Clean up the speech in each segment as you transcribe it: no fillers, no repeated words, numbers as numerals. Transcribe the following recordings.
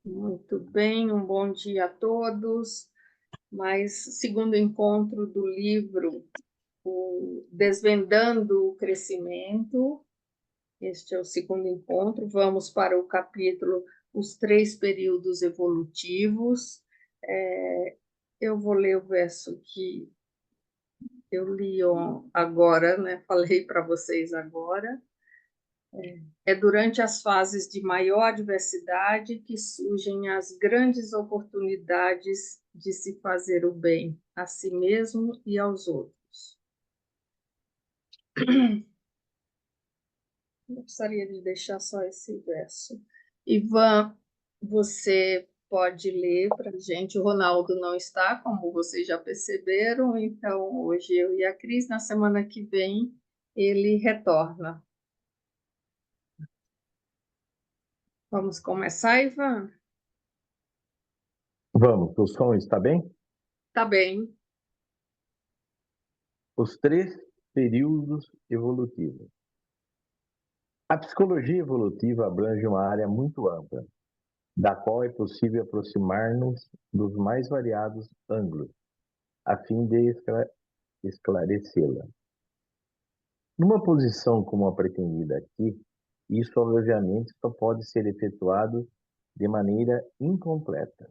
Muito bem, um bom dia a todos. Segundo encontro do livro o Desvendando o Crescimento. Este é o segundo encontro. Vamos para o capítulo Os Três Períodos Evolutivos. Eu vou ler o verso que eu li agora, né? Falei para vocês agora. É durante as fases de maior adversidade que surgem as grandes oportunidades de se fazer o bem a si mesmo e aos outros. Eu gostaria de deixar só esse verso. Ivan, você pode ler para a gente. O Ronaldo não está, como vocês já perceberam, então hoje eu e a Cris, na semana que vem, ele retorna. Vamos começar, Ivan? Vamos, o som está bem? Tá bem. Os três períodos evolutivos. A psicologia evolutiva abrange uma área muito ampla, da qual é possível aproximar-nos dos mais variados ângulos, a fim de esclarecê-la. Numa posição como a pretendida aqui, isso obviamente só pode ser efetuado de maneira incompleta.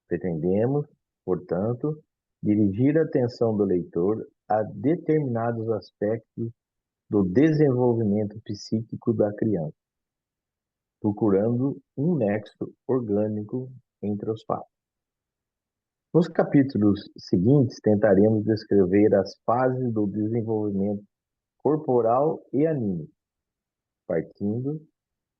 Pretendemos, portanto, dirigir a atenção do leitor a determinados aspectos do desenvolvimento psíquico da criança, procurando um nexo orgânico entre os fatos. Nos capítulos seguintes, tentaremos descrever as fases do desenvolvimento corporal e anímico, partindo,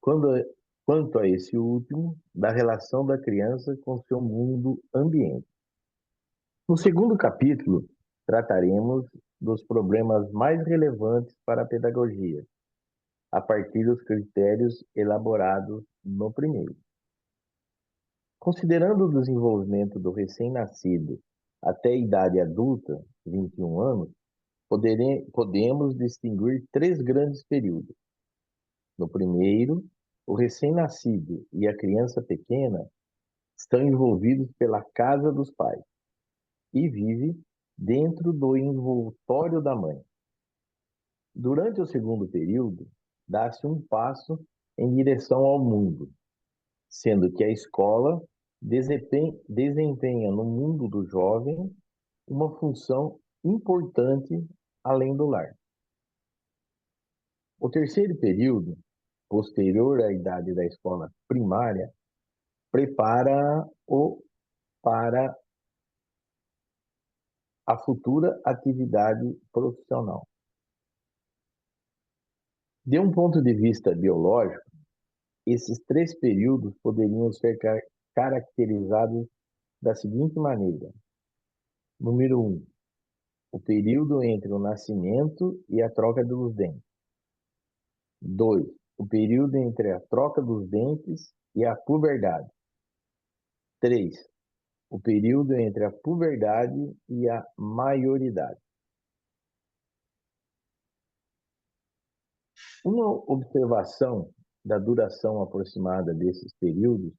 quanto a esse último, da relação da criança com seu mundo ambiente. No segundo capítulo, trataremos dos problemas mais relevantes para a pedagogia, a partir dos critérios elaborados no primeiro. Considerando o desenvolvimento do recém-nascido até a idade adulta, 21 anos, podemos distinguir três grandes períodos. No primeiro, o recém-nascido e a criança pequena estão envolvidos pela casa dos pais e vive dentro do envoltório da mãe. Durante o segundo período, dá-se um passo em direção ao mundo, sendo que a escola desempenha no mundo do jovem uma função importante além do lar. O terceiro período, posterior à idade da escola primária, prepara-o para a futura atividade profissional. De um ponto de vista biológico, esses três períodos poderiam ser caracterizados da seguinte maneira. Número 1, o período entre o nascimento e a troca dos dentes. 2, o período entre a troca dos dentes e a puberdade. 3, o período entre a puberdade e a maioridade. Uma observação da duração aproximada desses períodos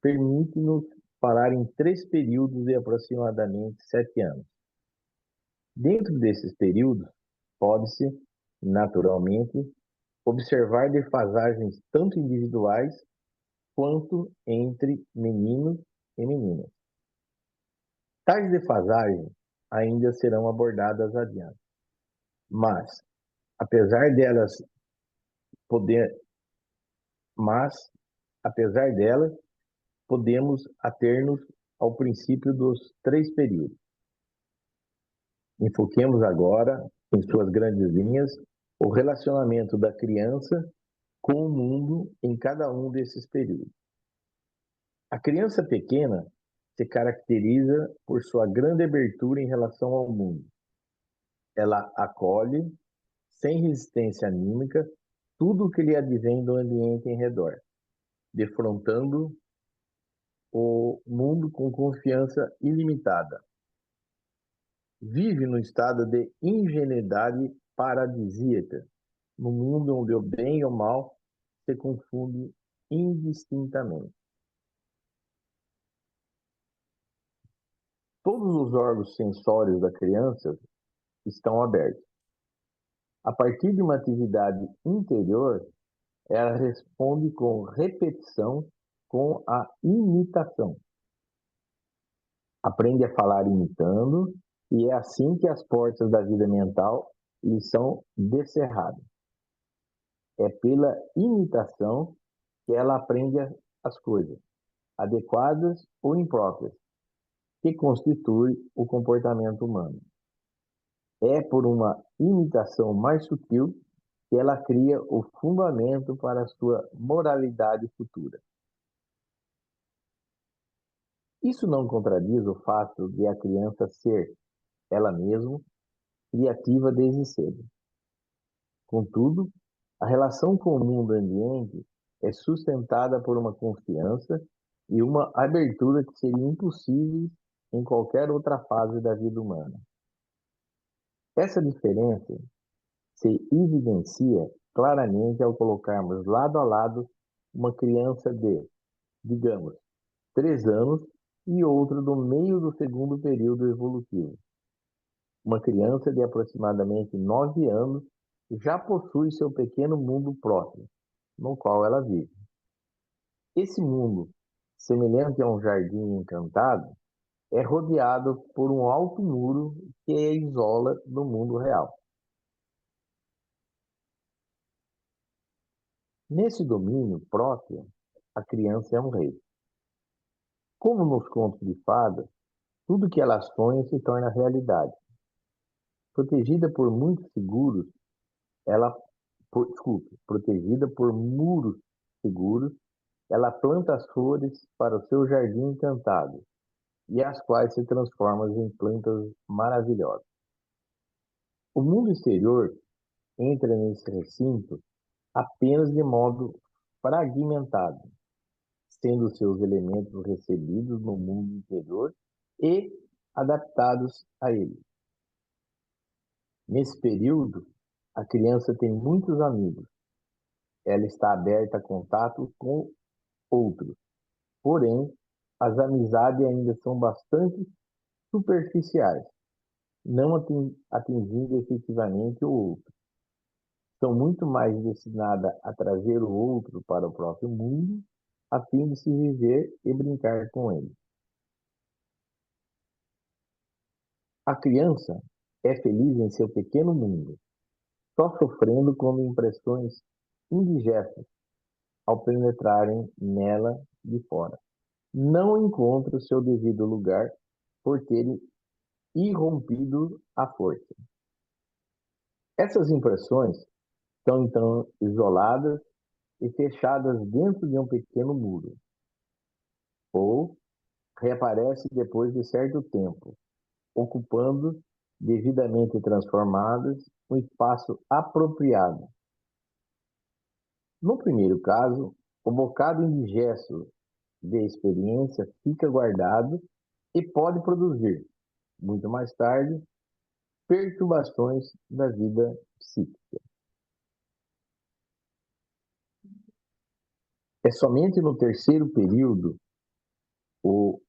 permite-nos falar em três períodos de aproximadamente 7 anos. Dentro desses períodos, pode-se, naturalmente, observar defasagens tanto individuais quanto entre meninos e meninas. Tais defasagens ainda serão abordadas adiante, mas, apesar delas, podemos ater-nos ao princípio dos três períodos. Enfoquemos agora, em suas grandes linhas, o relacionamento da criança com o mundo em cada um desses períodos. A criança pequena se caracteriza por sua grande abertura em relação ao mundo. Ela acolhe, sem resistência anímica, tudo o que lhe advém do ambiente em redor, defrontando o mundo com confiança ilimitada. Vive no estado de ingenuidade paradisíaca, num mundo onde o bem e o mal se confundem indistintamente. Todos os órgãos sensórios da criança estão abertos. A partir de uma atividade interior, ela responde com repetição, com a imitação. Aprende a falar imitando, e é assim que as portas da vida mental lhe são descerradas. É pela imitação que ela aprende as coisas, adequadas ou impróprias, que constitui o comportamento humano. É por uma imitação mais sutil que ela cria o fundamento para a sua moralidade futura. Isso não contradiz o fato de a criança ser, ela mesma, criativa desde cedo. Contudo, a relação com o mundo ambiente é sustentada por uma confiança e uma abertura que seriam impossíveis em qualquer outra fase da vida humana. Essa diferença se evidencia claramente ao colocarmos lado a lado uma criança de, digamos, 3 anos e outra do meio do segundo período evolutivo. Uma criança de aproximadamente 9 anos já possui seu pequeno mundo próprio, no qual ela vive. Esse mundo, semelhante a um jardim encantado, é rodeado por um alto muro que a isola do mundo real. Nesse domínio próprio, a criança é um rei. Como nos contos de fadas, tudo que ela sonha se torna realidade. Protegida por muitos seguros, protegida por muros seguros, ela planta as flores para o seu jardim encantado, e as quais se transformam em plantas maravilhosas. O mundo exterior entra nesse recinto apenas de modo fragmentado, sendo seus elementos recebidos no mundo interior e adaptados a ele. Nesse período, a criança tem muitos amigos. Ela está aberta a contato com outros. Porém, as amizades ainda são bastante superficiais, não atingindo efetivamente o outro. São muito mais destinadas a trazer o outro para o próprio mundo, a fim de se viver e brincar com ele. A criança é feliz em seu pequeno mundo, só sofrendo quando impressões indigestas, ao penetrarem nela de fora, não encontra o seu devido lugar por terem irrompido à força. Essas impressões estão então isoladas e fechadas dentro de um pequeno muro, ou reaparece depois de certo tempo, ocupando, devidamente transformadas, um espaço apropriado. No primeiro caso, o bocado indigesto de experiência fica guardado e pode produzir, muito mais tarde, perturbações da vida psíquica. É somente no terceiro período, o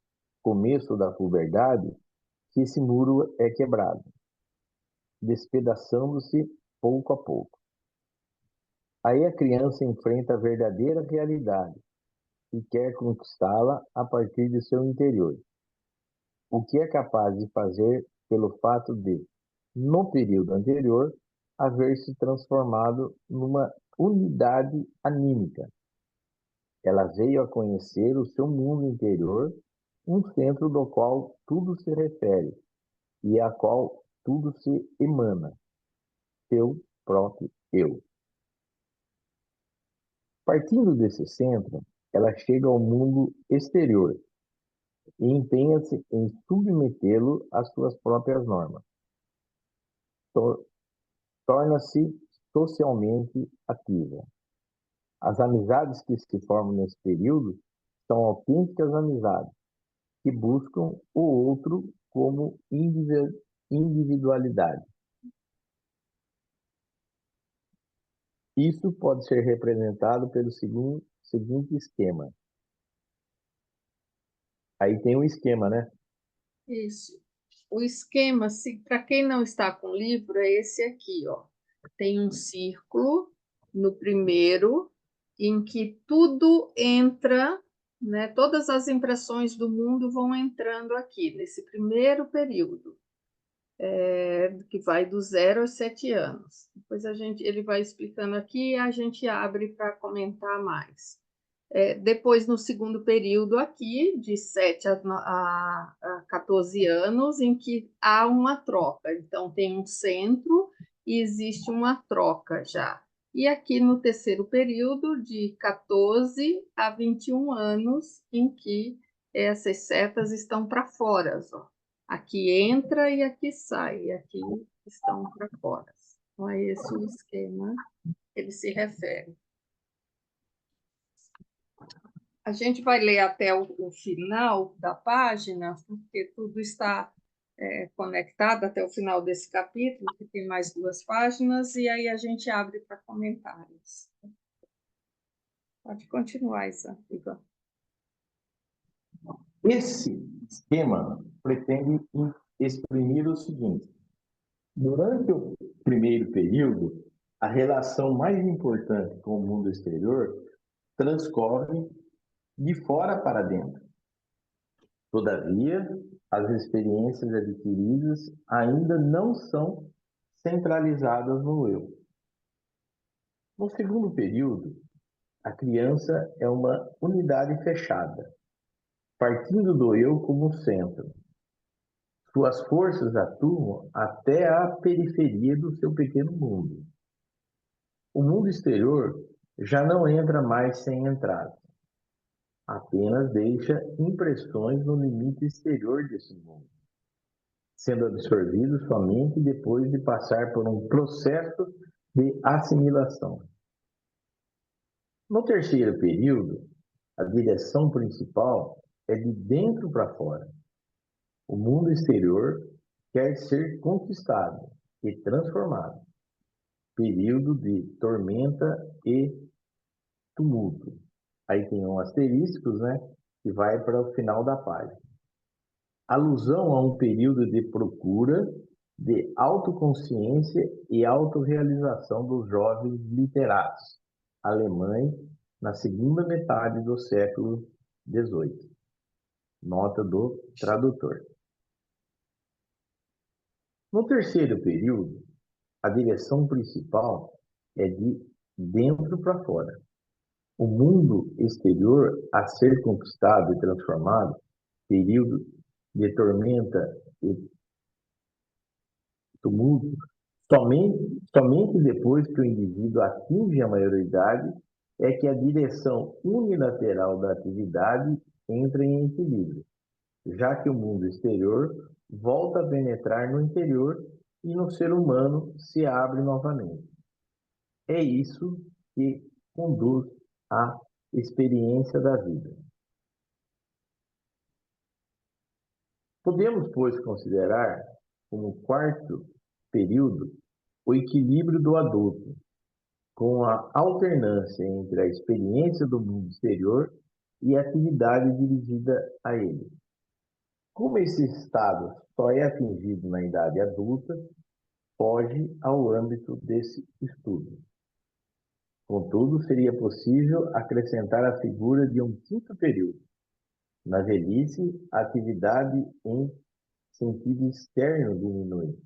começo da puberdade, que esse muro é quebrado, despedaçando-se pouco a pouco. Aí a criança enfrenta a verdadeira realidade e quer conquistá-la a partir de seu interior, o que é capaz de fazer pelo fato de, no período anterior, haver se transformado numa unidade anímica. Ela veio a conhecer o seu mundo interior, um centro do qual tudo se refere e a qual tudo se emana, seu próprio eu. Partindo desse centro, ela chega ao mundo exterior e empenha-se em submetê-lo às suas próprias normas. Torna-se socialmente ativa. As amizades que se formam nesse período são autênticas amizades, que buscam o outro como individualidade. Isso pode ser representado pelo seguinte esquema. Aí tem um esquema, né? Isso. O esquema, para quem não está com o livro, é esse aqui, ó. Tem um círculo no primeiro, em que tudo entra, né? Todas as impressões do mundo vão entrando aqui, nesse primeiro período, que vai do 0 aos 7 anos. Depois ele vai explicando aqui e a gente abre para comentar mais. Depois, no segundo período aqui, de 7 a 14 anos, em que há uma troca. Então, tem um centro e existe uma troca já. E aqui no terceiro período, de 14 a 21 anos, em que essas setas estão para fora. Ó. Aqui entra e aqui sai, e aqui estão para fora. Então, é esse o esquema que ele se refere. A gente vai ler até o final da página, porque tudo está conectado até o final desse capítulo, que tem mais 2 páginas, e aí a gente abre para comentários. Pode continuar, Ivan. Esse esquema pretende exprimir o seguinte: durante o primeiro período, a relação mais importante com o mundo exterior transcorre de fora para dentro. Todavia, as experiências adquiridas ainda não são centralizadas no eu. No segundo período, a criança é uma unidade fechada, partindo do eu como centro. Suas forças atuam até a periferia do seu pequeno mundo. O mundo exterior já não entra mais sem entrada. Apenas deixa impressões no limite exterior desse mundo, sendo absorvido somente depois de passar por um processo de assimilação. No terceiro período, a direção principal é de dentro para fora. O mundo exterior quer ser conquistado e transformado. Período de tormenta e tumulto. Aí tem um asterisco, né, que vai para o final da página. Alusão a um período de procura, de autoconsciência e autorrealização dos jovens literatos alemães na segunda metade do século XVIII. Nota do tradutor. No terceiro período, a direção principal é de dentro para fora. O mundo exterior a ser conquistado e transformado, período de tormenta e tumulto, somente depois que o indivíduo atinge a maioridade é que a direção unilateral da atividade entra em equilíbrio, já que o mundo exterior volta a penetrar no interior e no ser humano se abre novamente. É isso que conduz à experiência da vida. Podemos, pois, considerar como quarto período o equilíbrio do adulto, com a alternância entre a experiência do mundo exterior e a atividade dirigida a ele. Como esse estado só é atingido na idade adulta, foge ao âmbito desse estudo. Contudo, seria possível acrescentar a figura de um quinto período. Na velhice, a atividade em sentido externo diminui,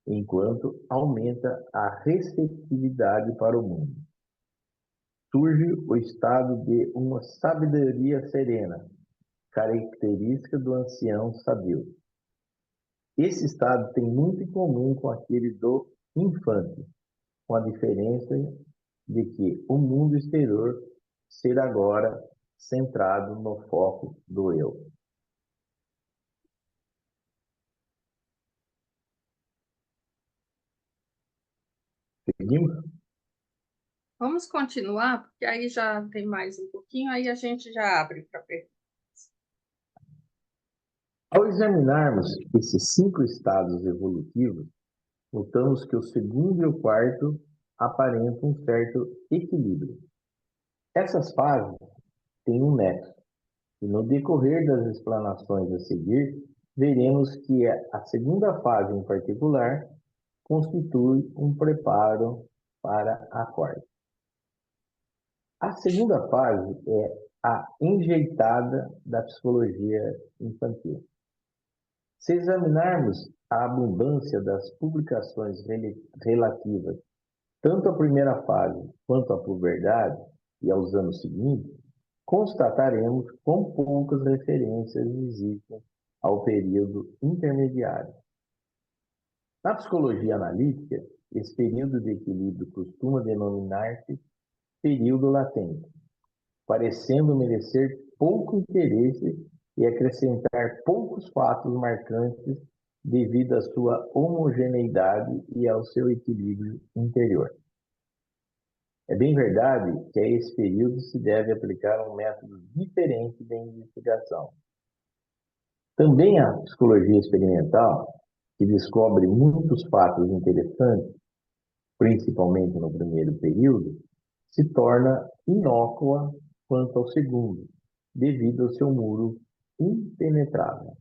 enquanto aumenta a receptividade para o mundo. Surge o estado de uma sabedoria serena, característica do ancião sadio. Esse estado tem muito em comum com aquele do infante, com a diferença de que o mundo exterior será agora centrado no foco do eu. Seguimos? Vamos continuar, porque aí já tem mais um pouquinho, aí a gente já abre para perguntas. Ao examinarmos esses 5 estados evolutivos, notamos que o segundo e o quarto aparentam um certo equilíbrio. Essas fases têm um nexo. E no decorrer das explanações a seguir, veremos que a segunda fase em particular constitui um preparo para a quarta. A segunda fase é a enjeitada da psicologia infantil. Se examinarmos a abundância das publicações relativas tanto à primeira fase quanto à puberdade e aos anos seguintes, constataremos quão poucas referências existem ao período intermediário. Na psicologia analítica, esse período de equilíbrio costuma denominar-se período latente, parecendo merecer pouco interesse e acrescentar poucos fatos marcantes devido à sua homogeneidade e ao seu equilíbrio interior. É bem verdade que a esse período se deve aplicar um método diferente de investigação. Também a psicologia experimental, que descobre muitos fatos interessantes, principalmente no primeiro período, se torna inócua quanto ao segundo, devido ao seu muro impenetrável.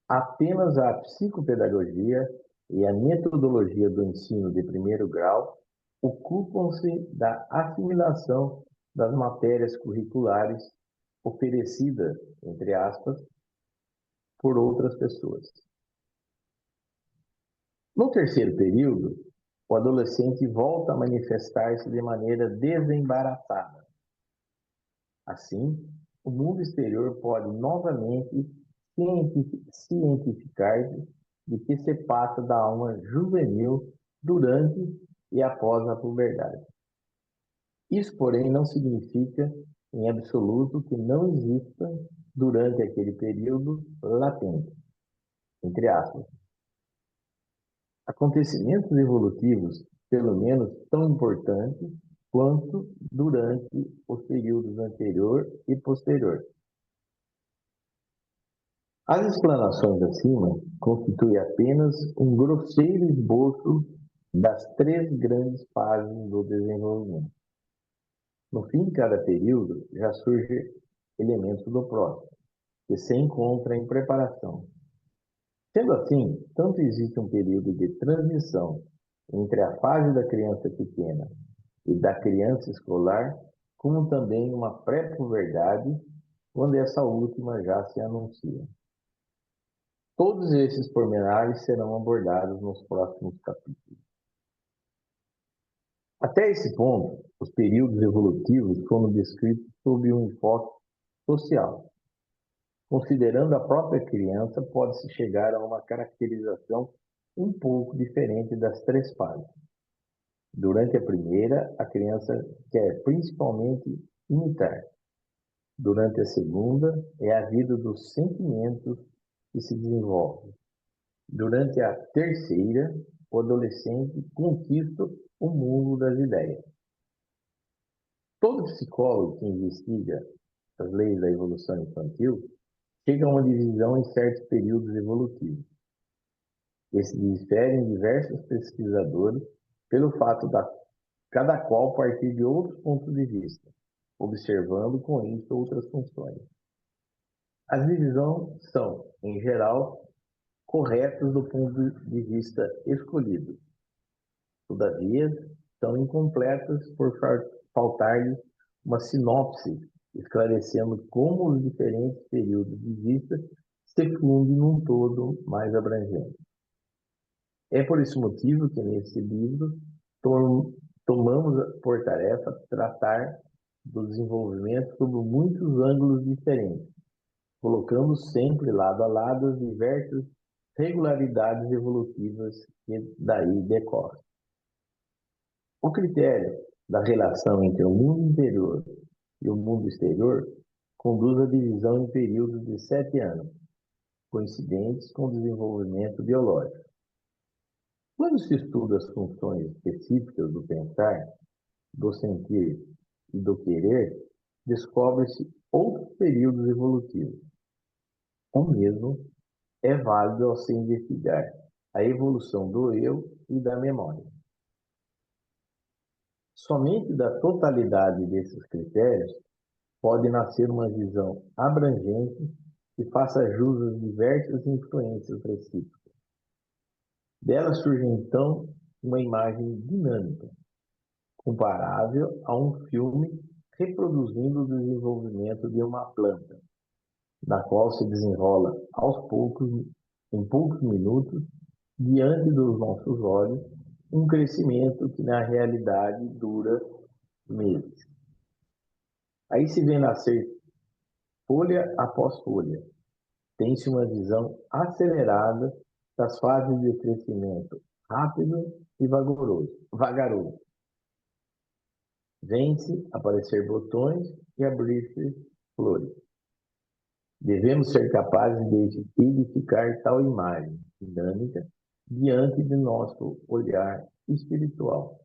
Apenas a psicopedagogia e a metodologia do ensino de primeiro grau ocupam-se da assimilação das matérias curriculares oferecidas, entre aspas, por outras pessoas. No terceiro período, o adolescente volta a manifestar-se de maneira desembaraçada. Assim, o mundo exterior pode novamente cientificar-se de que se passa da alma juvenil durante e após a puberdade. Isso, porém, não significa, em absoluto, que não exista, durante aquele período, latente, entre aspas, acontecimentos evolutivos, pelo menos tão importantes quanto durante os períodos anterior e posterior. As explanações acima constituem apenas um grosseiro esboço das três grandes fases do desenvolvimento. No fim de cada período, já surge elementos do próximo, que se encontra em preparação. Sendo assim, tanto existe um período de transição entre a fase da criança pequena e da criança escolar, como também uma pré-puberdade, quando essa última já se anuncia. Todos esses pormenores serão abordados nos próximos capítulos. Até esse ponto, os períodos evolutivos foram descritos sob um enfoque social. Considerando a própria criança, pode-se chegar a uma caracterização um pouco diferente das três fases. Durante a primeira, a criança quer principalmente imitar. Durante a segunda, é a vida dos sentimentos que se desenvolve. Durante a terceira, o adolescente conquista o mundo das ideias. Todo psicólogo que investiga as leis da evolução infantil chega a uma divisão em certos períodos evolutivos. Esses diferem diversos pesquisadores pelo fato de cada qual partir de outros pontos de vista, observando com isso outras funções. As divisões são, em geral, corretas do ponto de vista escolhido. Todavia, são incompletas por faltar-lhe uma sinopse esclarecendo como os diferentes períodos de vista se fundem num todo mais abrangente. É por esse motivo que nesse livro tomamos por tarefa tratar do desenvolvimento sob muitos ângulos diferentes, colocando sempre lado a lado as diversas regularidades evolutivas que daí decorrem. O critério da relação entre o mundo interior e o mundo exterior conduz à divisão em períodos de 7 anos, coincidentes com o desenvolvimento biológico. Quando se estuda as funções específicas do pensar, do sentir e do querer, descobre-se outros períodos evolutivos. O mesmo é válido ao se investigar a evolução do eu e da memória. Somente da totalidade desses critérios pode nascer uma visão abrangente que faça jus às diversas influências recíprocas. Dela surge, então, uma imagem dinâmica, comparável a um filme reproduzindo o desenvolvimento de uma planta, na qual se desenrola aos poucos, em poucos minutos, diante dos nossos olhos, um crescimento que na realidade dura meses. Aí se vê nascer folha após folha. Tem-se uma visão acelerada das fases de crescimento rápido e vagaroso. Vêm-se aparecer botões e abrir-se flores. Devemos ser capazes de edificar tal imagem dinâmica diante de nosso olhar espiritual,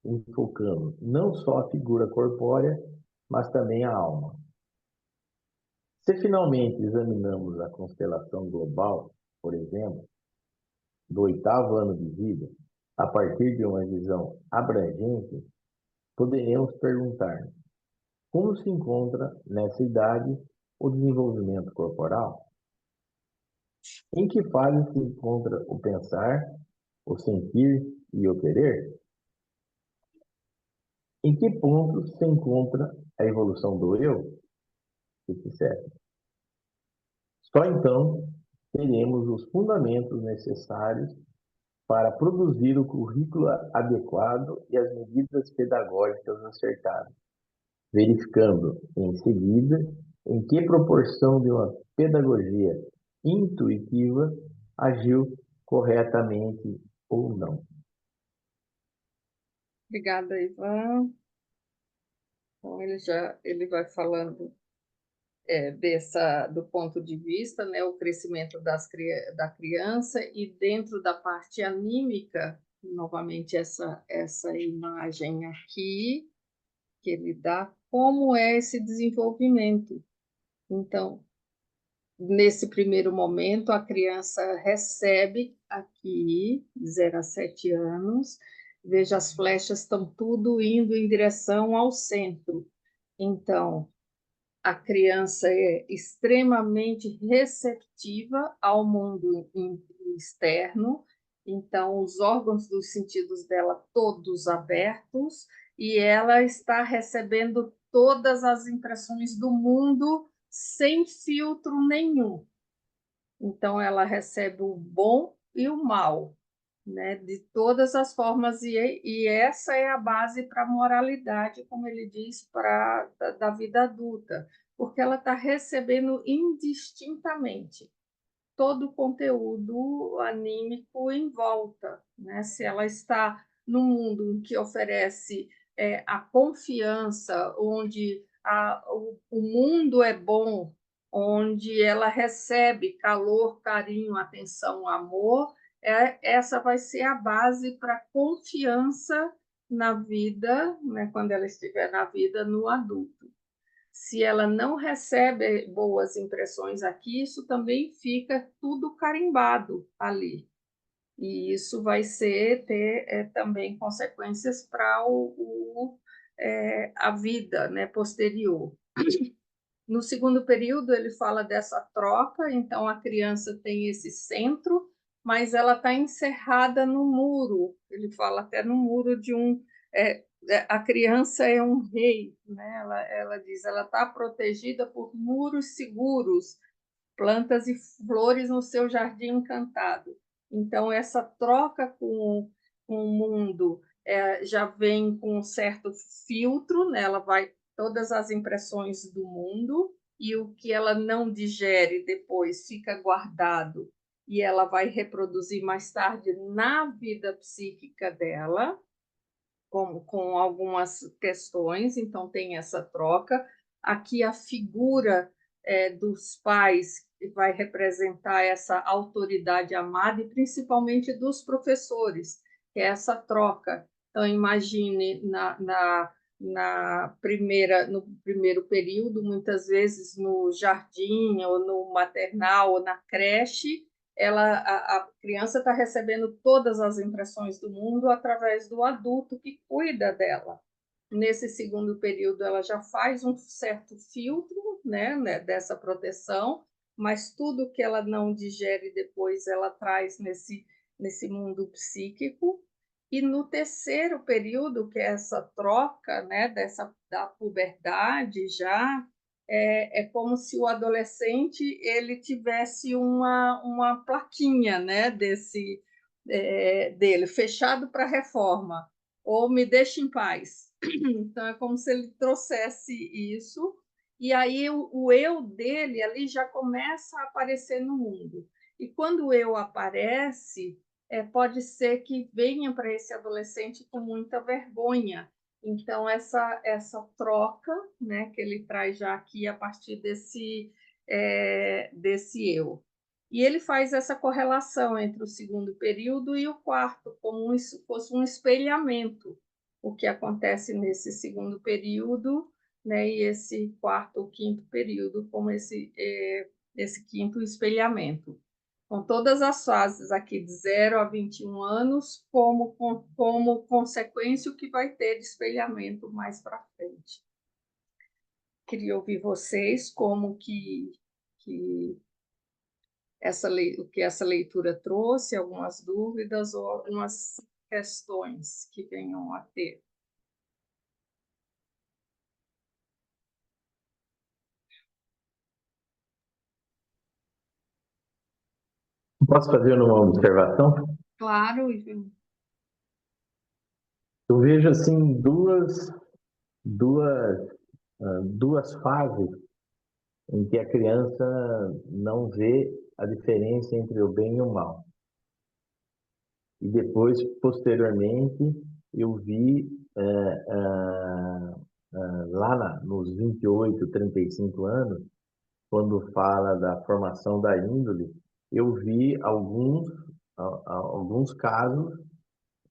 enfocando não só a figura corpórea, mas também a alma. Se finalmente examinamos a constelação global, por exemplo, do 8º ano de vida, a partir de uma visão abrangente, poderemos perguntar: como se encontra nessa idade o desenvolvimento corporal? Em que fase se encontra o pensar, o sentir e o querer? Em que ponto se encontra a evolução do eu, etc. Só então teremos os fundamentos necessários para produzir o currículo adequado e as medidas pedagógicas acertadas, verificando, em seguida, em que proporção de uma pedagogia intuitiva agiu corretamente ou não. Obrigada, Ivan. Então, ele vai falando do ponto de vista, né, o crescimento da criança, e dentro da parte anímica, novamente essa imagem aqui, que ele dá, como é esse desenvolvimento. Então, nesse primeiro momento, a criança recebe aqui, 0 a 7 anos, veja, as flechas estão tudo indo em direção ao centro. Então, a criança é extremamente receptiva ao mundo externo, então os órgãos dos sentidos dela todos abertos, e ela está recebendo todas as impressões do mundo sem filtro nenhum. Então ela recebe o bom e o mal, né, de todas as formas, e essa é a base para a moralidade, como ele diz, da vida adulta, porque ela está recebendo indistintamente todo o conteúdo anímico em volta, né? Se ela está num mundo que oferece a confiança, onde o mundo é bom, onde ela recebe calor, carinho, atenção, amor, essa vai ser a base para a confiança na vida, né, quando ela estiver na vida no adulto. Se ela não recebe boas impressões aqui, isso também fica tudo carimbado ali. E isso vai ter também consequências para a vida, né, posterior. No segundo período, ele fala dessa troca, então a criança tem esse centro, mas ela está encerrada no muro. Ele fala até no muro de um. A criança é um rei, né? Ela diz, ela está protegida por muros seguros, plantas e flores no seu jardim encantado. Então, essa troca com o mundo já vem com um certo filtro, né? Ela vai todas as impressões do mundo, e o que ela não digere depois fica guardado, e ela vai reproduzir mais tarde na vida psíquica dela, com algumas questões. Então, tem essa troca. Aqui, a figura dos pais vai representar essa autoridade amada, e principalmente dos professores, que é essa troca. Então, imagine no primeiro período, muitas vezes no jardim, ou no maternal, ou na creche, a criança está recebendo todas as impressões do mundo através do adulto que cuida dela. Nesse segundo período, ela já faz um certo filtro, né, dessa proteção, mas tudo que ela não digere depois, ela traz nesse mundo psíquico. E no terceiro período, que é essa troca, né, da puberdade já, é como se o adolescente ele tivesse uma plaquinha, né, dele, fechado para reforma, ou me deixe em paz. Então, é como se ele trouxesse isso, e aí o eu dele ali já começa a aparecer no mundo. E quando o eu aparece, pode ser que venha para esse adolescente com muita vergonha. Então, essa troca, né, que ele traz já aqui a partir desse eu. E ele faz essa correlação entre o segundo período e o quarto, como se fosse um espelhamento, o que acontece nesse segundo período, né, e esse quarto ou quinto período, como esse quinto espelhamento. Com todas as fases aqui de 0 a 21 anos, como consequência o que vai ter de espelhamento mais para frente. Queria ouvir vocês como que o que essa leitura trouxe, algumas dúvidas ou algumas questões que venham a ter. Posso fazer uma observação? Claro, Eu vejo assim duas fases em que a criança não vê a diferença entre o bem e o mal. E depois, posteriormente, eu vi lá nos 28, 35 anos, quando fala da formação da índole, eu vi alguns casos,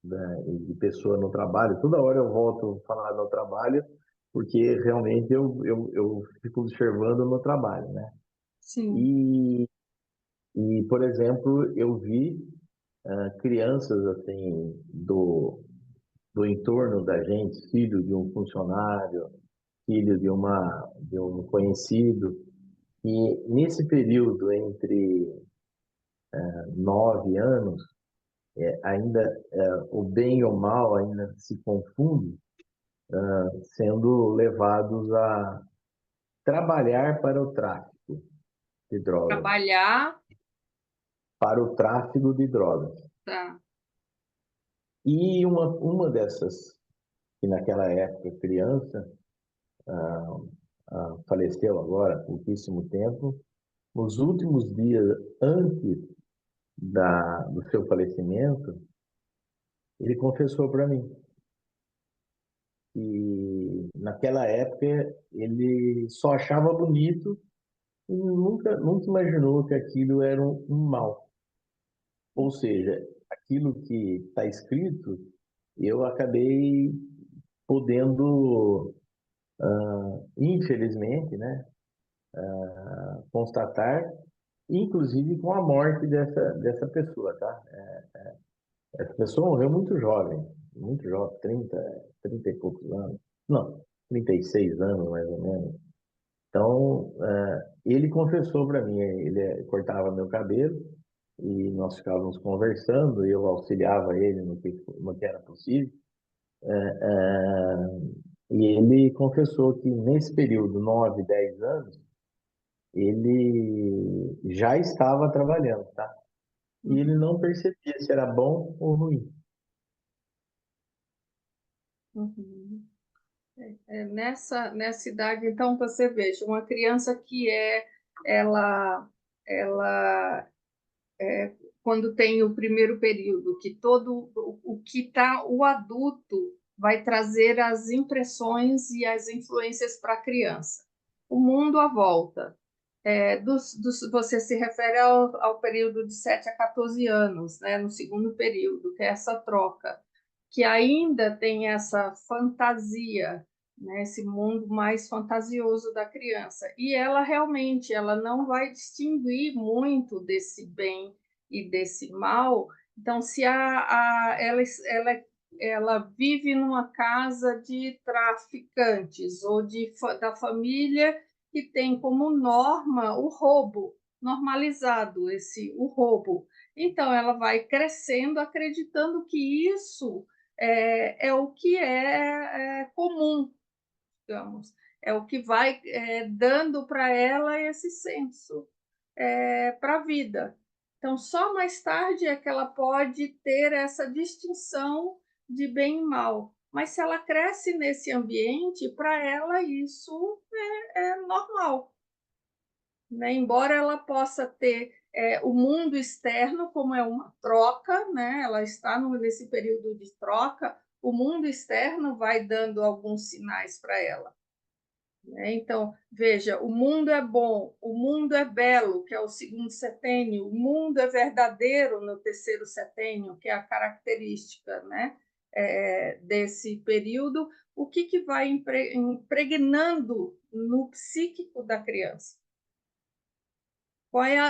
né, de pessoa no trabalho. Toda hora eu volto a falar no trabalho, porque realmente eu fico observando no trabalho, né? sim. E, por exemplo, eu vi crianças assim do entorno da gente, filho de um funcionário, filho de um conhecido, e nesse período entre 9 anos, ainda o bem e o mal ainda se confundem, sendo levados a trabalhar para o tráfico de drogas, Trabalhar, para o tráfico de drogas. tá. E uma dessas, que naquela época criança, faleceu agora há pouquíssimo tempo, nos últimos dias antes do seu falecimento, ele confessou para mim. E naquela época ele só achava bonito e nunca imaginou que aquilo era um mal. Ou seja, aquilo que está escrito, eu acabei podendo, infelizmente, né, constatar, inclusive com a morte dessa pessoa, tá? Essa pessoa morreu muito jovem, 30 e poucos anos. Não, 36 anos mais ou menos. Então, ele confessou para mim, ele cortava meu cabelo e nós ficávamos conversando, e eu auxiliava ele no que era possível. E ele confessou que nesse período, 9, 10 anos, ele já estava trabalhando, tá? E ele Uhum, não percebia se era bom ou ruim. uhum. Nessa idade, então, você veja, uma criança ela quando tem o primeiro período, que todo o que está, o adulto vai trazer as impressões e as influências para a criança. O mundo à volta. Você se refere ao período de 7 a 14 anos, né, no segundo período, que é essa troca, que ainda tem essa fantasia, né, esse mundo mais fantasioso da criança. E ela realmente ela não vai distinguir muito desse bem e desse mal. Então, se ela ela vive numa casa de traficantes ou da família que tem como norma o roubo, normalizado o roubo. Então, ela vai crescendo acreditando que isso é o que é comum, digamos, é o que vai dando para ela esse senso para a vida. Então, só mais tarde é que ela pode ter essa distinção de bem e mal. Mas se ela cresce nesse ambiente, para ela isso é normal, né? Embora ela possa ter o mundo externo como é uma troca, né? Ela está nesse período de troca, o mundo externo vai dando alguns sinais para ela. Então, veja, o mundo é bom, o mundo é belo, que é o segundo setênio, o mundo é verdadeiro no terceiro setênio, que é a característica, né, desse período. O que vai impregnando no psíquico da criança? Quais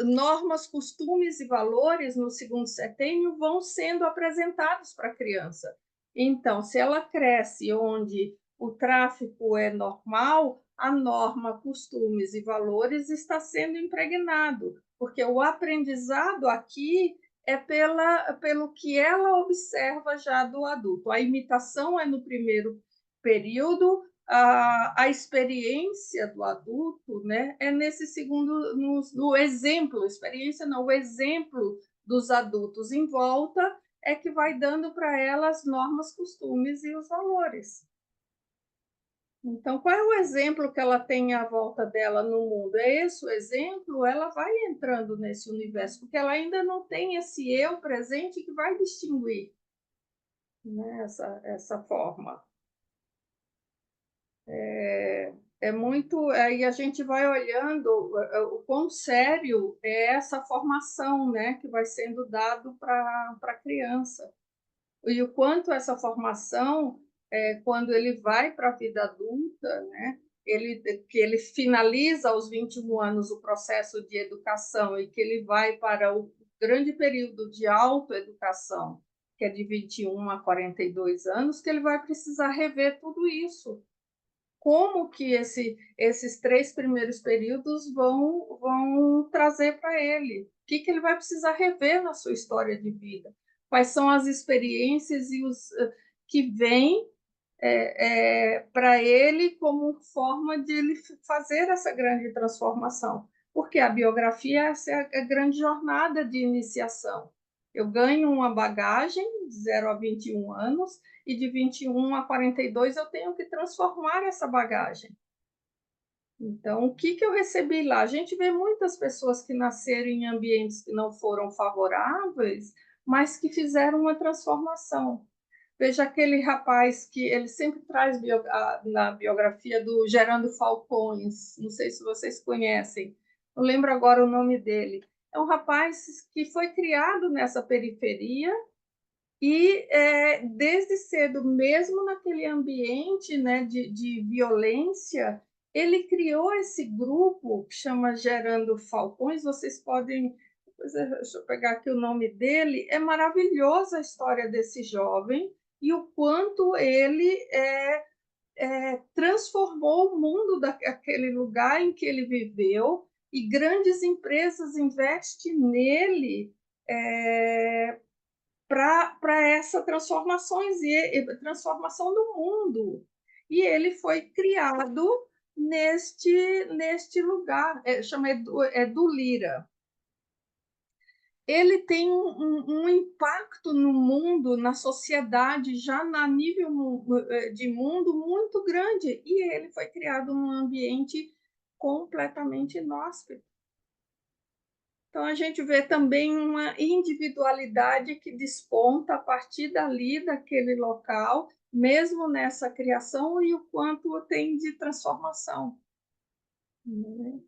normas, costumes e valores no segundo setênio vão sendo apresentados para a criança. Então, se ela cresce onde o tráfico é normal, a norma, costumes e valores está sendo impregnado, porque o aprendizado aqui é pelo que ela observa já do adulto. A imitação é no primeiro período, a experiência do adulto, né, é nesse segundo, no exemplo, experiência não, o exemplo dos adultos em volta é que vai dando para ela as normas, costumes e os valores. Então, qual é o exemplo que ela tem à volta dela no mundo? É esse o exemplo? Ela vai entrando nesse universo, porque ela ainda não tem esse eu presente que vai distinguir, né, essa forma. É muito. Aí a gente vai olhando o quão sério é essa formação, né, que vai sendo dado para a criança. E o quanto essa formação, quando ele vai para a vida adulta, né, que ele finaliza aos 21 anos o processo de educação e que ele vai para o grande período de autoeducação, que é de 21 a 42 anos, que ele vai precisar rever tudo isso. Como que esses 3 primeiros períodos vão trazer para ele? O que ele vai precisar rever na sua história de vida? Quais são as experiências e os que vêm para ele como forma de ele fazer essa grande transformação? Porque a biografia essa é a grande jornada de iniciação. Eu ganho uma bagagem de 0 a 21 anos e de 21 a 42 eu tenho que transformar essa bagagem. Então, o que eu recebi lá? A gente vê muitas pessoas que nasceram em ambientes que não foram favoráveis, mas que fizeram uma transformação. Veja aquele rapaz que ele sempre traz na biografia do Gerando Falcões, não sei se vocês conhecem, não lembro agora o nome dele. É um rapaz que foi criado nessa periferia e desde cedo, mesmo naquele ambiente, né, de violência, ele criou esse grupo que chama Gerando Falcões. Vocês podem. Deixa eu pegar aqui o nome dele. É maravilhosa a história desse jovem e o quanto ele transformou o mundo daquele lugar em que ele viveu, e grandes empresas investem nele para essa transformação do mundo. E ele foi criado neste lugar, chama Edu Lira. Ele tem um impacto no mundo, na sociedade, já na nível de mundo muito grande, e ele foi criado num ambiente completamente inóspito. Então, a gente vê também uma individualidade que desponta a partir dali, daquele local, mesmo nessa criação, e o quanto tem de transformação, né,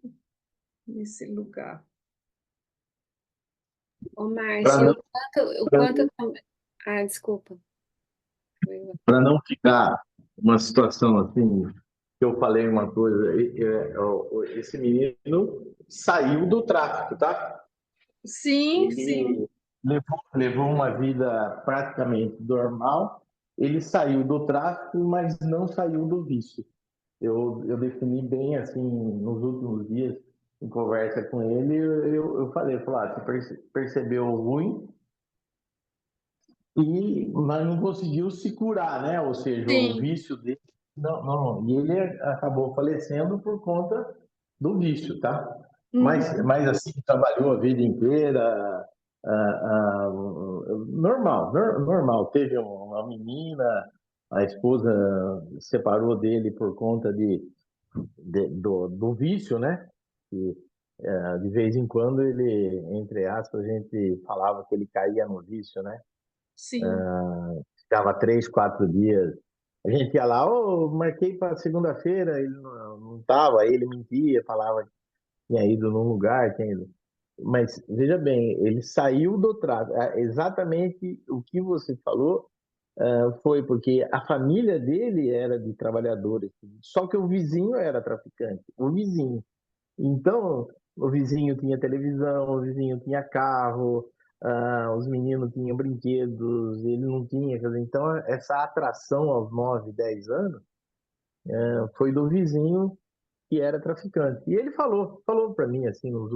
nesse lugar. Ô, Márcia, o quanto... Ah, desculpa. Para não ficar uma situação assim, que eu falei uma coisa, esse menino saiu do tráfico, tá? Sim, sim. levou uma vida praticamente normal. Ele saiu do tráfico, mas não saiu do vício. Eu defini bem assim nos últimos dias, em conversa com ele, eu falei, você percebeu o ruim, mas não conseguiu se curar, né? Ou seja, o Sim. vício dele. Não, não. E ele acabou falecendo por conta do vício, tá? Mas assim, trabalhou a vida inteira, normal, normal. Teve uma menina, a esposa separou dele por conta do vício, né? E, de vez em quando ele, entre aspas, a gente falava que ele caía no vício, né? Sim. Ficava 3, 4 dias. A gente ia lá, marquei para segunda-feira, ele não estava, aí ele mentia, falava que tinha ido num lugar, tinha ido. Mas veja bem, ele saiu do tráfico. Exatamente o que você falou foi porque a família dele era de trabalhadores, só que o vizinho era traficante, o vizinho. Então, o vizinho tinha televisão, o vizinho tinha carro, os meninos tinham brinquedos, ele não tinha. Quer dizer, então, essa atração aos 9, 10 anos foi do vizinho que era traficante. E ele falou para mim, assim, nos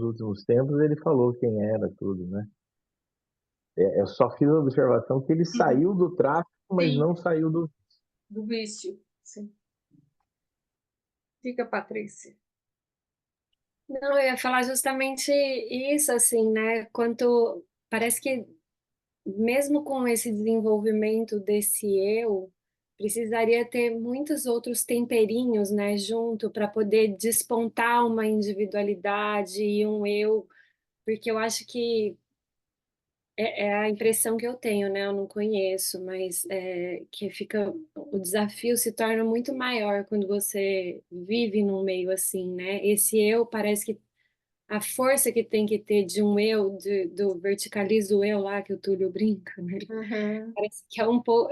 últimos tempos, ele falou quem era, tudo, né? Eu só fiz a observação que ele saiu do tráfico, mas Sim, não saiu do. do vício. Sim. Fica, Patrícia. Não, eu ia falar justamente isso, assim, né? Quanto parece que mesmo com esse desenvolvimento desse eu, precisaria ter muitos outros temperinhos, né, junto para poder despontar uma individualidade e um eu, porque eu acho que é a impressão que eu tenho, né? Eu não conheço, mas que fica o desafio se torna muito maior quando você vive num meio assim, né? Esse eu parece que a força que tem que ter de um eu, do verticalizo eu lá que o Túlio brinca, né? Uhum. Parece que é um pouco.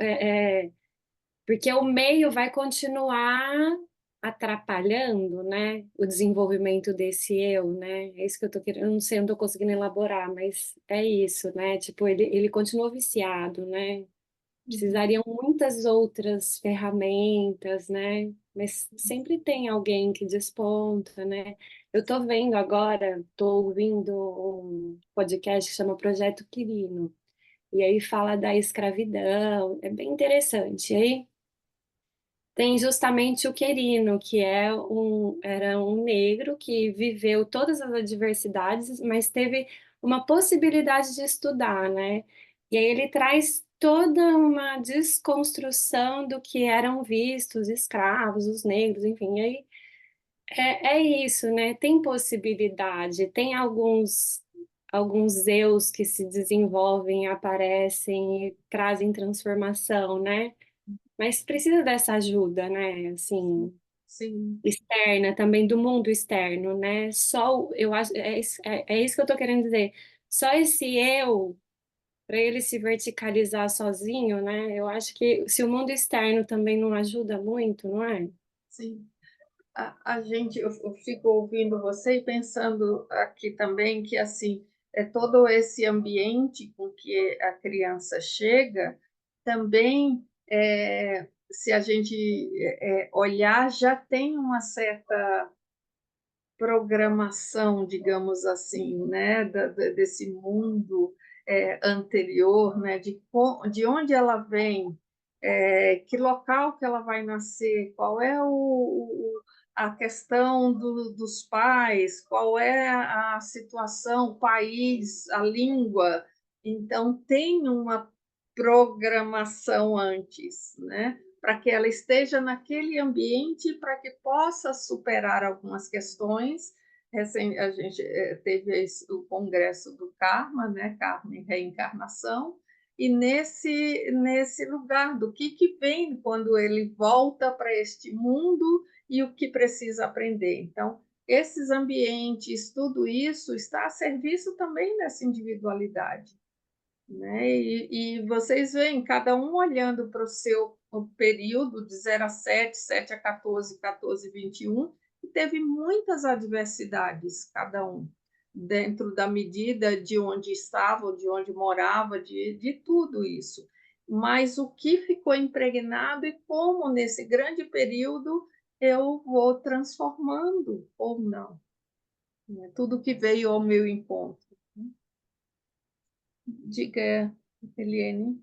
Porque o meio vai continuar atrapalhando, né, o desenvolvimento desse eu, né? É isso que eu tô querendo, eu não sei, eu não tô conseguindo elaborar, mas é isso, né? Tipo, ele continuou viciado, né? Precisariam muitas outras ferramentas, né? Mas sempre tem alguém que desponta, né? Eu tô vendo agora, tô ouvindo um podcast que chama Projeto Quirino, e aí fala da escravidão, é bem interessante. Aí tem justamente o Querino, que era um negro que viveu todas as adversidades, mas teve uma possibilidade de estudar, né? E aí ele traz toda uma desconstrução do que eram vistos escravos, os negros, enfim. E aí é isso, né? Tem possibilidade, tem alguns eus que se desenvolvem, aparecem e trazem transformação, né? Mas precisa dessa ajuda, né? Assim, Sim. externa, também do mundo externo, né? Eu acho, é isso que eu tô querendo dizer. Só esse eu, para ele se verticalizar sozinho, né? Eu acho que se o mundo externo também não ajuda muito, não é? Sim. Eu fico ouvindo você e pensando aqui também que assim é todo esse ambiente com que a criança chega também se a gente olhar já tem uma certa programação, digamos assim, né, desse mundo anterior, né, de onde ela vem, que local que ela vai nascer, qual é a questão dos pais, qual é a situação, o país, a língua. Então, tem uma programação antes, né? Para que ela esteja naquele ambiente, para que possa superar algumas questões. A gente teve o congresso do Karma, né? Karma e reencarnação, e nesse lugar do que vem quando ele volta para este mundo e o que precisa aprender. Então, esses ambientes, tudo isso está a serviço também dessa individualidade, né? E vocês veem cada um olhando para o seu período de 0 a 7, 7 a 14, 14 a 21, e teve muitas adversidades, cada um. dentro da medida de onde estava, de onde morava, de tudo isso. Mas o que ficou impregnado e como nesse grande período eu vou transformando ou não, né? Tudo que veio ao meu encontro. Diga, Eliane.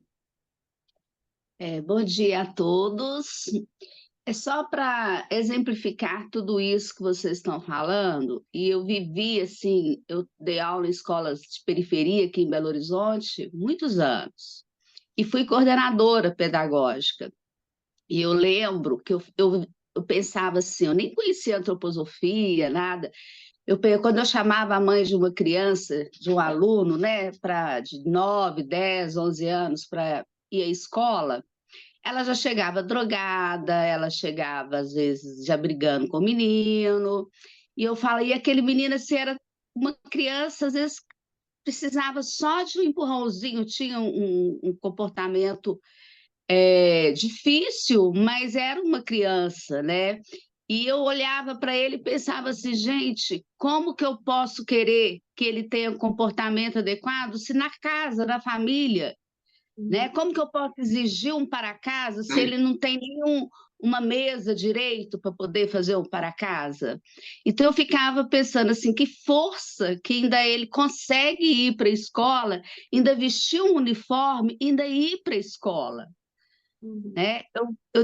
Bom dia a todos. É só para exemplificar tudo isso que vocês estão falando, e eu vivi assim, eu dei aula em escolas de periferia aqui em Belo Horizonte muitos anos, e fui coordenadora pedagógica. E eu lembro que eu pensava assim, eu nem conhecia antroposofia, nada. Quando eu chamava a mãe de uma criança, de um aluno, né, de 9, 10, 11 anos para ir à escola, ela já chegava drogada, ela chegava, às vezes, já brigando com o menino. E eu falo, e aquele menino, se era uma criança, às vezes precisava só de um empurrãozinho, tinha um comportamento difícil, mas era uma criança, né? E eu olhava para ele e pensava assim, gente, como que eu posso querer que ele tenha um comportamento adequado se na casa, na família, né? Como que eu posso exigir um para casa se ele não tem uma mesa direito para poder fazer um para casa? Então eu ficava pensando assim, que força que ainda ele consegue ir para a escola, ainda vestir um uniforme, ainda ir para a escola, né?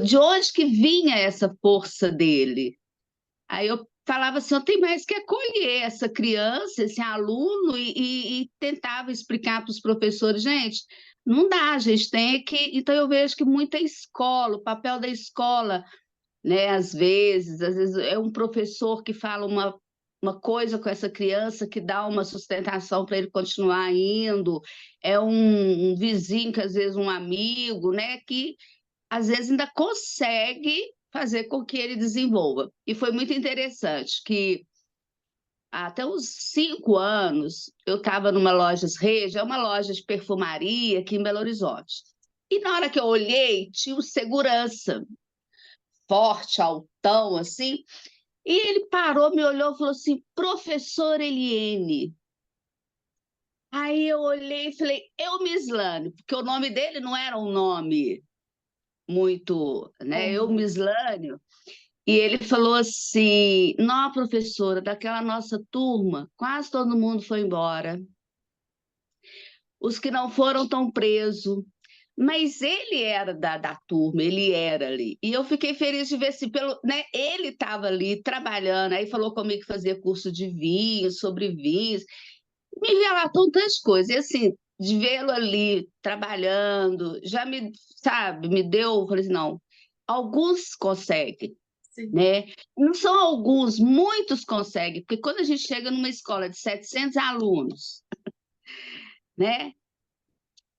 De onde que vinha essa força dele? Aí eu falava assim, eu tenho mais que acolher essa criança, esse aluno, e tentava explicar para os professores, gente, não dá, a gente tem que... Então eu vejo que muita escola, o papel da escola, né, às vezes é um professor que fala uma coisa com essa criança que dá uma sustentação para ele continuar indo, é um vizinho, que às vezes um amigo, né, que às vezes ainda consegue fazer com que ele desenvolva. E foi muito interessante que até uns 5 anos eu estava numa loja Regia, é uma loja de perfumaria aqui em Belo Horizonte. E na hora que eu olhei, tinha um segurança forte, altão, assim, e ele parou, me olhou e falou assim, professor Eliene. Aí eu olhei e falei, Eumislane, porque o nome dele não era um nome muito, né, Eumislânio. E ele falou assim: não, professora, daquela nossa turma, quase todo mundo foi embora. Os que não foram estão presos. Mas ele era da turma, ele era ali. E eu fiquei feliz de ver se né, ele estava ali trabalhando, aí falou comigo que fazia curso de vinho, sobre vinhos, me relatou tantas coisas. E assim, de vê-lo ali trabalhando, já me, sabe, me deu, falei assim, não, alguns conseguem, Sim. né? Não são alguns, muitos conseguem, porque quando a gente chega numa escola de 700 alunos, né?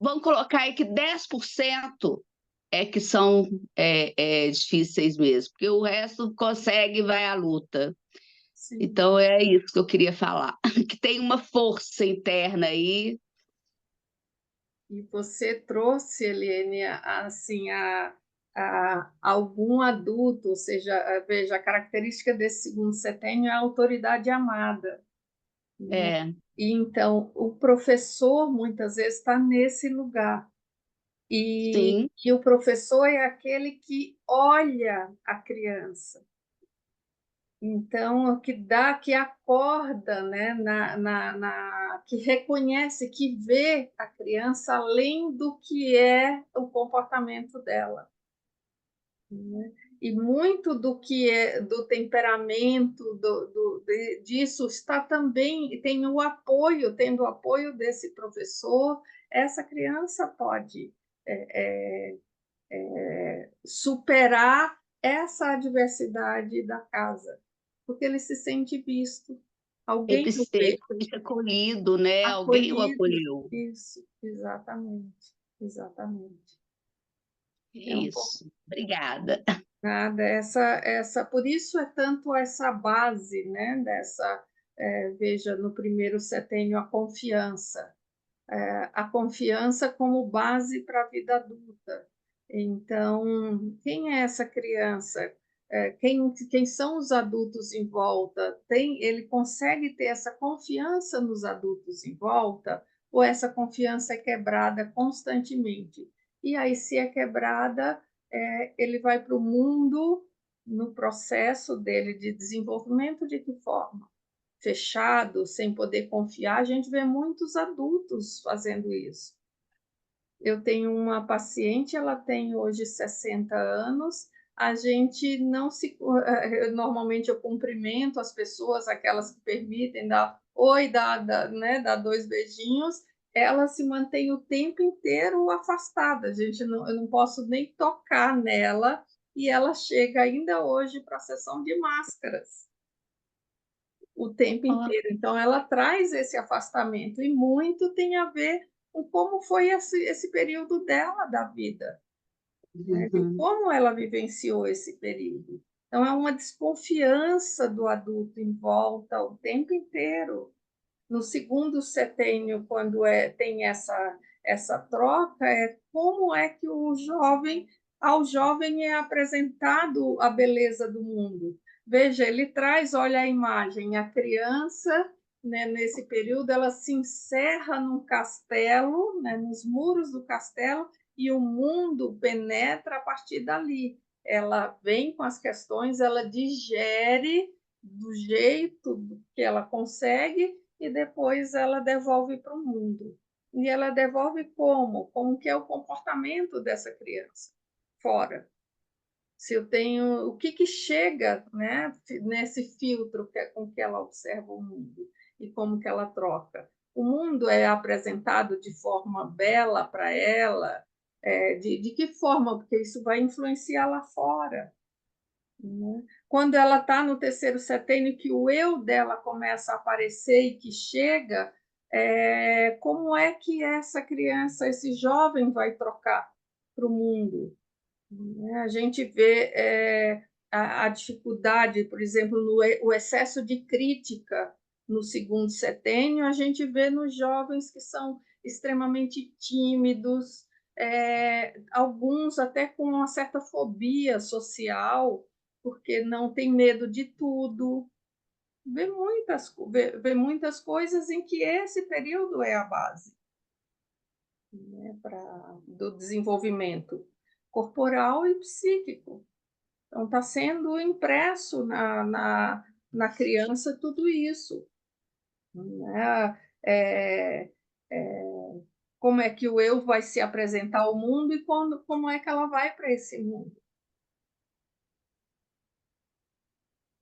Vamos colocar aí que 10% é que são difíceis mesmo, porque o resto consegue e vai à luta. Sim. Então é isso que eu queria falar, que tem uma força interna aí. E você trouxe, Eliane, assim, algum adulto, ou seja, veja, a característica desse segundo setênio é a autoridade amada, né? É, E então o professor muitas vezes está nesse lugar. sim, E o professor é aquele que olha a criança. Então, que dá, que acorda, né, que reconhece, que vê a criança além do que é o comportamento dela, né? E muito do que é do temperamento disso está também, tendo o apoio desse professor, essa criança pode superar essa adversidade da casa, porque ele se sente visto, alguém o ele vê, se sente acolhido, né? Alguém o acolhido. acolheu. Isso, exatamente, exatamente. É É um pouco isso. Obrigada. nada, por isso é tanto essa base, né, veja, no primeiro setênio, a confiança como base para a vida adulta. Então, quem é essa criança? quem são os adultos em volta? Ele consegue ter essa confiança nos adultos em volta, ou essa confiança é quebrada constantemente? E aí, se é quebrada, ele vai para o mundo, no processo dele de desenvolvimento, de que forma? Fechado, sem poder confiar. A gente vê muitos adultos fazendo isso. Eu tenho uma paciente, ela tem hoje 60 anos, a gente não se... Normalmente eu cumprimento as pessoas, aquelas que permitem, dar oi, né, dar 2 beijinhos, ela se mantém o tempo inteiro afastada, eu não posso nem tocar nela, e ela chega ainda hoje para a sessão de máscaras o tempo inteiro. Então, ela traz esse afastamento, e muito tem a ver com como foi esse período dela da vida, né? De como ela vivenciou esse período. Então, é uma desconfiança do adulto em volta o tempo inteiro. No segundo setênio, quando tem essa troca, como é que ao jovem é apresentado a beleza do mundo. Veja, ele traz, olha a imagem, a criança, né, nesse período, ela se encerra num castelo, né, nos muros do castelo, e o mundo penetra a partir dali. Ela vem com as questões, ela digere do jeito que ela consegue, e depois ela devolve para o mundo. E ela devolve como? Como que é o comportamento dessa criança fora? Se eu tenho, o que chega, né, nesse filtro com que ela observa o mundo e como que ela troca. O mundo é apresentado de forma bela para ela, de que forma? Porque isso vai influenciar lá fora, né? Quando ela está no terceiro setênio, que o eu dela começa a aparecer e que chega, como é que essa criança, esse jovem vai trocar para o mundo? A gente vê a dificuldade, por exemplo, o excesso de crítica no segundo setênio, a gente vê nos jovens que são extremamente tímidos, alguns até com uma certa fobia social, porque não tem medo de tudo. Vê muitas coisas em que esse período é a base, né, do desenvolvimento corporal e psíquico. Então, está sendo impresso na criança tudo isso, né? Como é que o eu vai se apresentar ao mundo e como é que ela vai para esse mundo.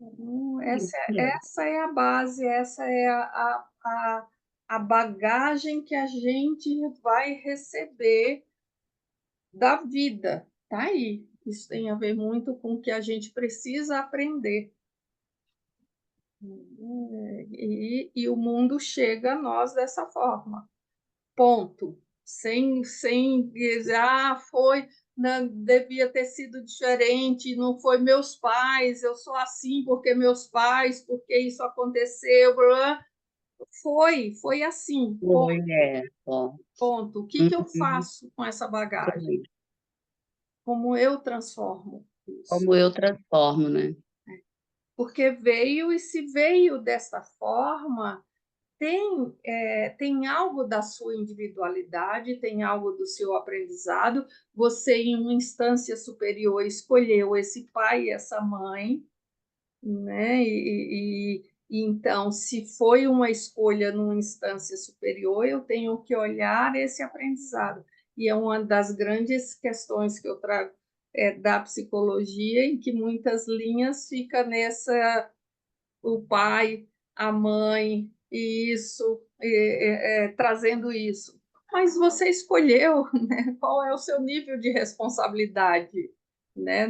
Então, essa é a base, essa é a bagagem que a gente vai receber da vida. Está aí. Isso tem a ver muito com o que a gente precisa aprender. E o mundo chega a nós dessa forma. Ponto. Sem dizer, foi, não, devia ter sido diferente, não foi meus pais, eu sou assim porque meus pais, porque isso aconteceu. Foi assim. Ponto. O que eu faço com essa bagagem? Como eu transformo isso? Como eu transformo, né? Porque veio, e se veio desta forma, tem algo da sua individualidade, tem algo do seu aprendizado. Você, em uma instância superior, escolheu esse pai e essa mãe, né? Então, se foi uma escolha numa instância superior, eu tenho que olhar esse aprendizado. E é uma das grandes questões que eu trago da psicologia, em que muitas linhas fica nessa, o pai, a mãe, e isso, trazendo isso. Mas você escolheu, né? Qual é o seu nível de responsabilidade, né?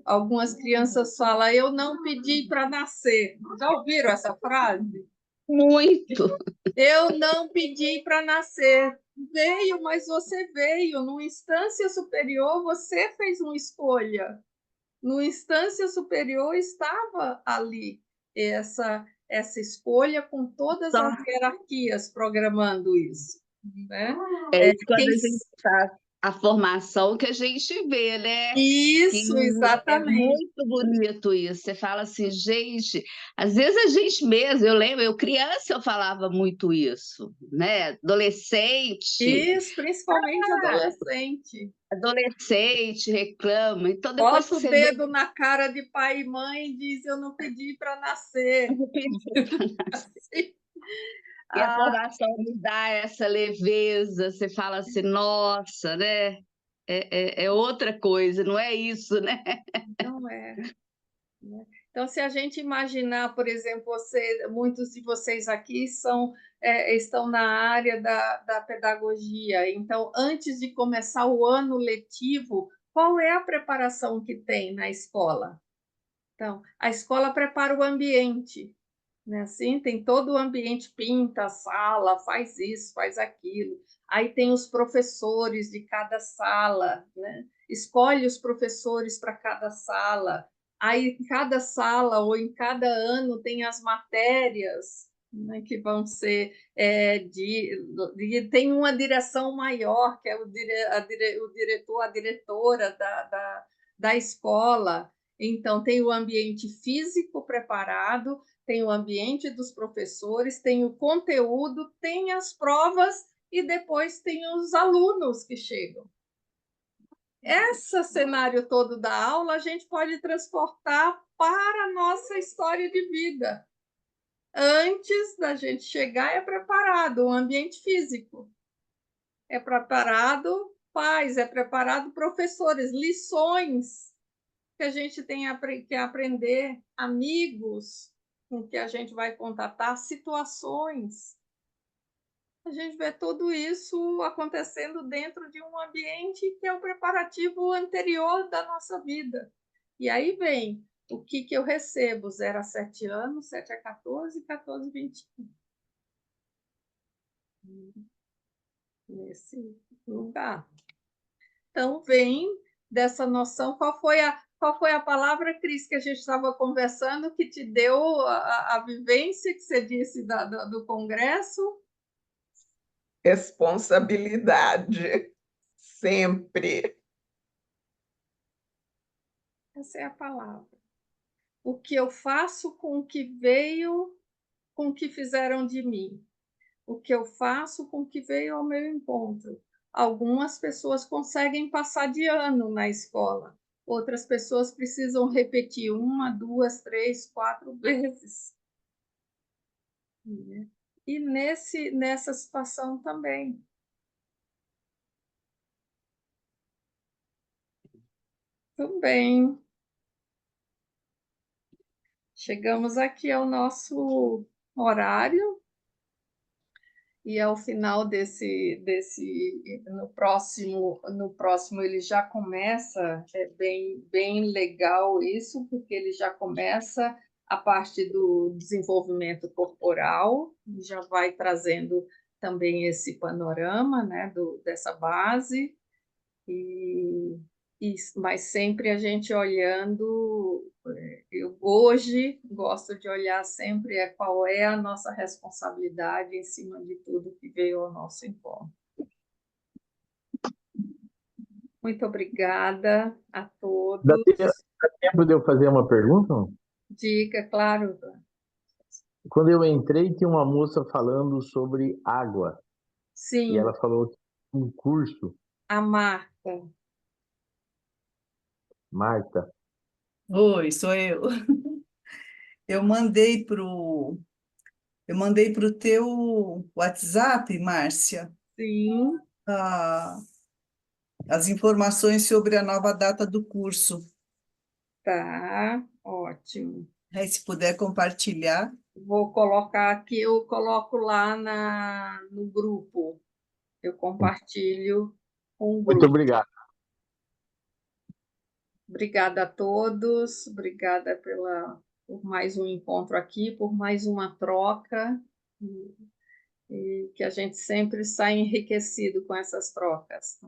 Algumas crianças falam, eu não pedi para nascer. Já ouviram essa frase? Muito. Eu não pedi para nascer. Veio, mas você veio. Numa instância superior, você fez uma escolha. Numa instância superior estava ali essa escolha, com todas as hierarquias programando isso, né? Quando a gente a formação que a gente vê, né? Que Isso, é exatamente. muito bonito isso. Você fala assim, gente, às vezes a gente mesmo, eu lembro, eu criança eu falava muito isso, né? Isso, principalmente adolescente. Adolescente reclama, então depois Bota que o você vê, dedo na cara de pai e mãe e diz: Eu não pedi para nascer. Assim. e a Ah, formação nos dá essa leveza, você fala assim, nossa, né? É outra coisa, não é isso, né? não é. Né? Então, se a gente imaginar, por exemplo, muitos de vocês aqui estão na área da pedagogia. Então, antes de começar o ano letivo, qual é a preparação que tem na escola? Então, a escola prepara o ambiente, né? Assim, tem todo o ambiente, pinta a sala, faz isso, faz aquilo. Aí tem os professores de cada sala, né? Escolhe os professores para cada sala. Aí, em cada sala ou em cada ano, tem as matérias, né, que vão ser tem uma direção maior, que é o diretor, a diretora da escola. Então, tem o ambiente físico preparado, tem o ambiente dos professores, tem o conteúdo, tem as provas e depois tem os alunos que chegam. Esse cenário todo da aula a gente pode transportar para a nossa história de vida. Antes da gente chegar, é preparado o ambiente físico, é preparado pais, é preparado professores, lições que a gente tem que aprender, amigos com que a gente vai contatar, situações. A gente vê tudo isso acontecendo dentro de um ambiente que é o preparativo anterior da nossa vida. E aí vem o que eu recebo, 0 a 7 anos, 7 a 14, 14 a 21. Nesse lugar. Então, vem dessa noção. Qual foi a palavra, Cris, que a gente estava conversando, que te deu a vivência que você disse do Congresso? Responsabilidade, sempre. Essa é a palavra. O que eu faço com o que veio, com o que fizeram de mim. O que eu faço com o que veio ao meu encontro. Algumas pessoas conseguem passar de ano na escola. Outras pessoas precisam repetir 1, 2, 3, 4 vezes. E nessa situação também. Também. Chegamos aqui ao nosso horário e ao final no próximo ele já começa, é bem legal isso, porque ele já começa a parte do desenvolvimento corporal, já vai trazendo também esse panorama, né, dessa base, mas sempre a gente olhando. Eu hoje gosto de olhar sempre qual é a nossa responsabilidade em cima de tudo que veio ao nosso encontro. Muito obrigada a todos. Dá tempo de eu fazer uma pergunta? Dica, claro. Quando eu entrei, tinha uma moça falando sobre água. E Sim, ela falou que um curso, a Marta. Marta. Oi, sou eu. Eu mandei pro teu WhatsApp, Márcia, Sim, as informações sobre a nova data do curso. tá, ótimo. Aí, se puder compartilhar. Vou colocar aqui, eu coloco lá no grupo. Eu compartilho com o Muito grupo. obrigado. Obrigada a todos, obrigada por mais um encontro aqui, por mais uma troca, e que a gente sempre sai enriquecido com essas trocas.